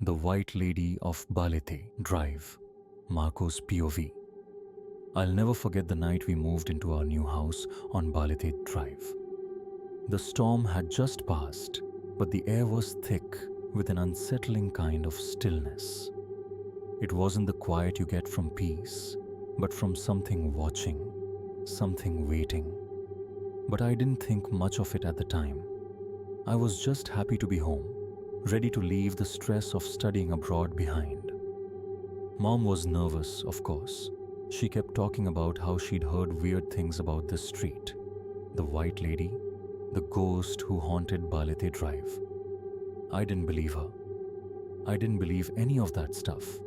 The White Lady of Balete Drive, Marco's POV. I'll never forget the night we moved into our new house on Balete Drive. The storm had just passed, but the air was thick with an unsettling kind of stillness. It wasn't the quiet you get from peace, but from something watching, something waiting. But I didn't think much of it at the time. I was just happy to be home, ready to leave the stress of studying abroad behind. Mom was nervous, of course. She kept talking about how she'd heard weird things about this street. The White Lady, the ghost who haunted Balete Drive. I didn't believe her. I didn't believe any of that stuff.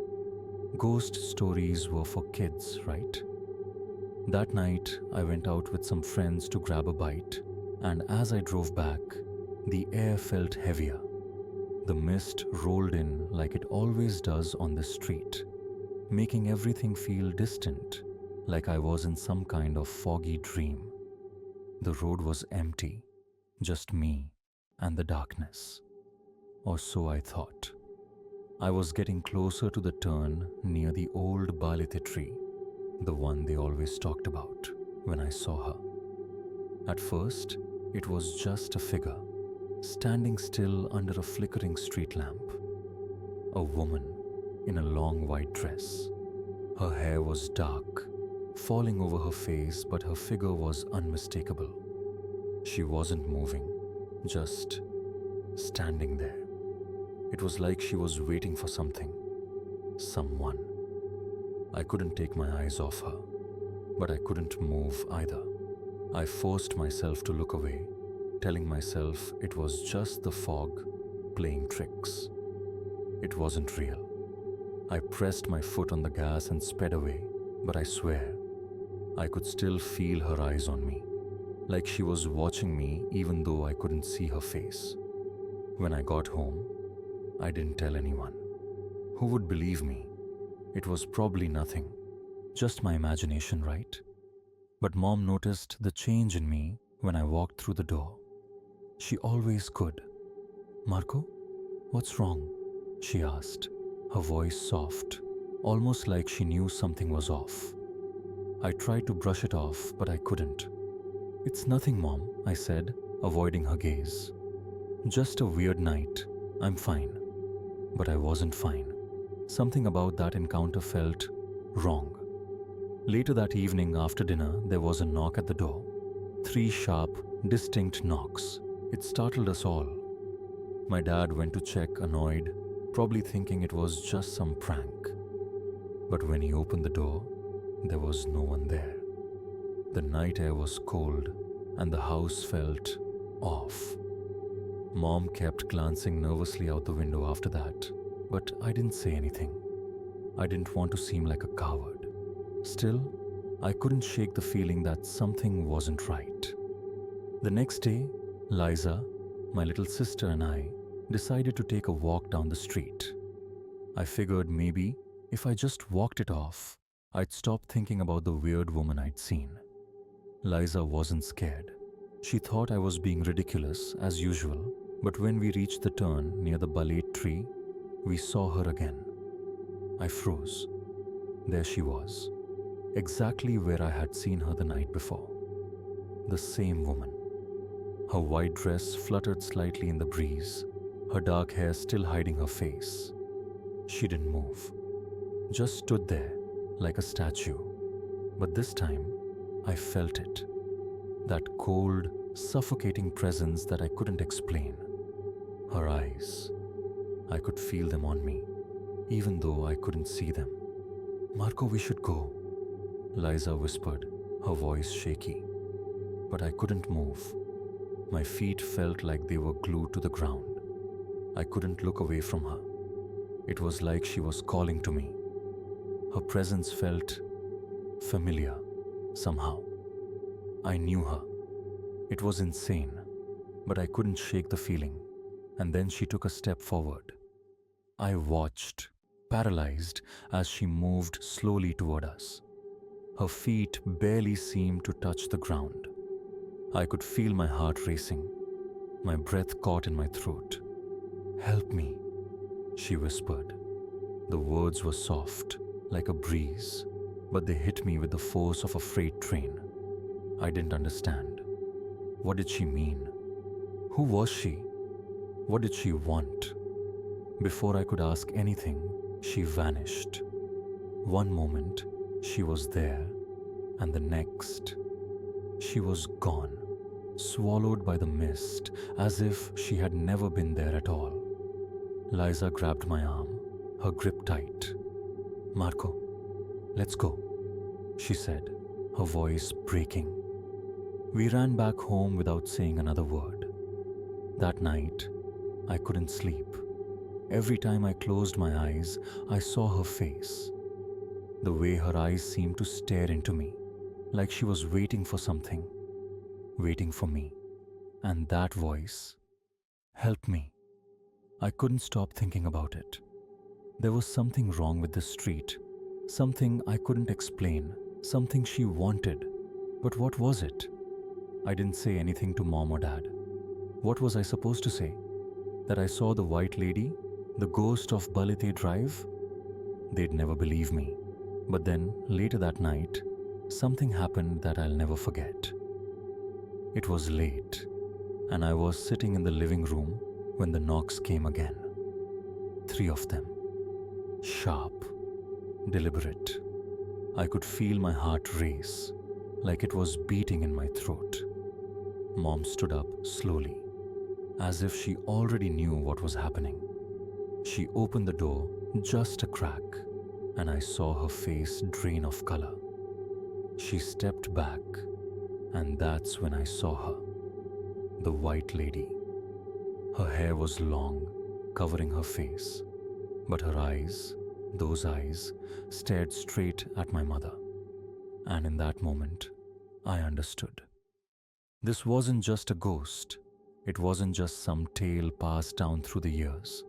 Ghost stories were for kids, right? That night, I went out with some friends to grab a bite, and as I drove back, the air felt heavier. The mist rolled in like it always does on this street, making everything feel distant, like I was in some kind of foggy dream. The road was empty, just me and the darkness. Or so I thought. I was getting closer to the turn near the old Balete tree, the one they always talked about when I saw her. At first, it was just a figure, standing still under a flickering street lamp. A woman in a long white dress. Her hair was dark, falling over her face, but her figure was unmistakable. She wasn't moving, just standing there. It was like she was waiting for something, someone. I couldn't take my eyes off her, but I couldn't move either. I forced myself to look away, telling myself it was just the fog playing tricks. It wasn't real. I pressed my foot on the gas and sped away, but I swear, I could still feel her eyes on me, like she was watching me even though I couldn't see her face. When I got home, I didn't tell anyone. Who would believe me? It was probably nothing, just my imagination, right? But Mom noticed the change in me when I walked through the door. She always could. "Marco, what's wrong?" she asked, her voice soft, almost like she knew something was off. I tried to brush it off, but I couldn't. "It's nothing, Mom," I said, avoiding her gaze. "Just a weird night. I'm fine." But I wasn't fine. Something about that encounter felt wrong. Later that evening after dinner, there was a knock at the door. 3 sharp, distinct knocks. It startled us all. My dad went to check, annoyed, probably thinking it was just some prank. But when he opened the door, there was no one there. The night air was cold, and the house felt off. Mom kept glancing nervously out the window after that, but I didn't say anything. I didn't want to seem like a coward. Still, I couldn't shake the feeling that something wasn't right. The next day, Liza, my little sister, and I decided to take a walk down the street. I figured maybe if I just walked it off, I'd stop thinking about the weird woman I'd seen. Liza wasn't scared. She thought I was being ridiculous, as usual, but when we reached the turn near the balete tree, we saw her again. I froze. There she was, exactly where I had seen her the night before. The same woman. Her white dress fluttered slightly in the breeze, her dark hair still hiding her face. She didn't move, just stood there like a statue. But this time, I felt it. That cold, suffocating presence that I couldn't explain. Her eyes. I could feel them on me, even though I couldn't see them. "Marco, we should go," Liza whispered, her voice shaky. But I couldn't move. My feet felt like they were glued to the ground. I couldn't look away from her. It was like she was calling to me. Her presence felt familiar, somehow. I knew her. It was insane, but I couldn't shake the feeling. And then she took a step forward. I watched, paralyzed, as she moved slowly toward us. Her feet barely seemed to touch the ground. I could feel my heart racing, my breath caught in my throat. "Help me," she whispered. The words were soft, like a breeze, but they hit me with the force of a freight train. I didn't understand. What did she mean? Who was she? What did she want? Before I could ask anything, she vanished. One moment, she was there, and the next, she was gone, swallowed by the mist, as if she had never been there at all. Liza grabbed my arm, her grip tight. "Marco, let's go," she said, her voice breaking. We ran back home without saying another word. That night, I couldn't sleep. Every time I closed my eyes, I saw her face. The way her eyes seemed to stare into me, like she was waiting for something, waiting for me. And that voice, "Help me." I couldn't stop thinking about it. There was something wrong with this street, something I couldn't explain, something she wanted. But what was it? I didn't say anything to Mom or Dad. What was I supposed to say? That I saw the white lady, the ghost of Balete Drive? They'd never believe me. But then, later that night, something happened that I'll never forget. It was late, and I was sitting in the living room when the knocks came again. 3 of them. Sharp, deliberate. I could feel my heart race, like it was beating in my throat. Mom stood up slowly, as if she already knew what was happening. She opened the door just a crack, and I saw her face drain of color. She stepped back, and that's when I saw her, the white lady. Her hair was long, covering her face, but her eyes, those eyes, stared straight at my mother. And in that moment, I understood. This wasn't just a ghost. It wasn't just some tale passed down through the years.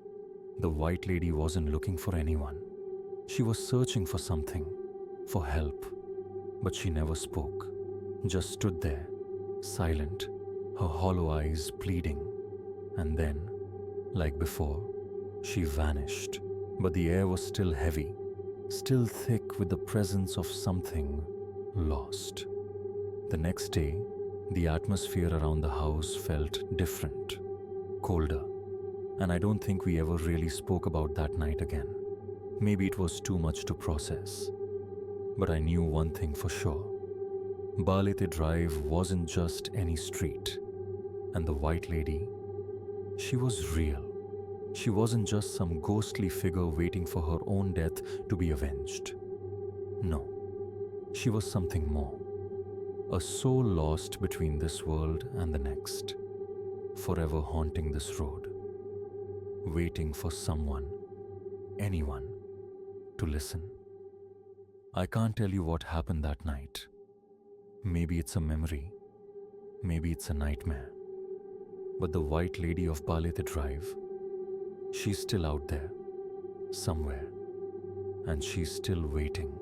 The white lady wasn't looking for anyone. She was searching for something, for help. But she never spoke, just stood there, silent, her hollow eyes pleading. And then, like before, she vanished. But the air was still heavy, still thick with the presence of something lost. The next day, the atmosphere around the house felt different, colder, and I don't think we ever really spoke about that night again. Maybe it was too much to process. But I knew one thing for sure. Balete Drive wasn't just any street, and the white lady, she was real. She wasn't just some ghostly figure waiting for her own death to be avenged. No, she was something more. A soul lost between this world and the next, forever haunting this road, waiting for someone, anyone, to listen. I can't tell you what happened that night. Maybe it's a memory, maybe it's a nightmare. But the white lady of Balete Drive, she's still out there, somewhere, and she's still waiting.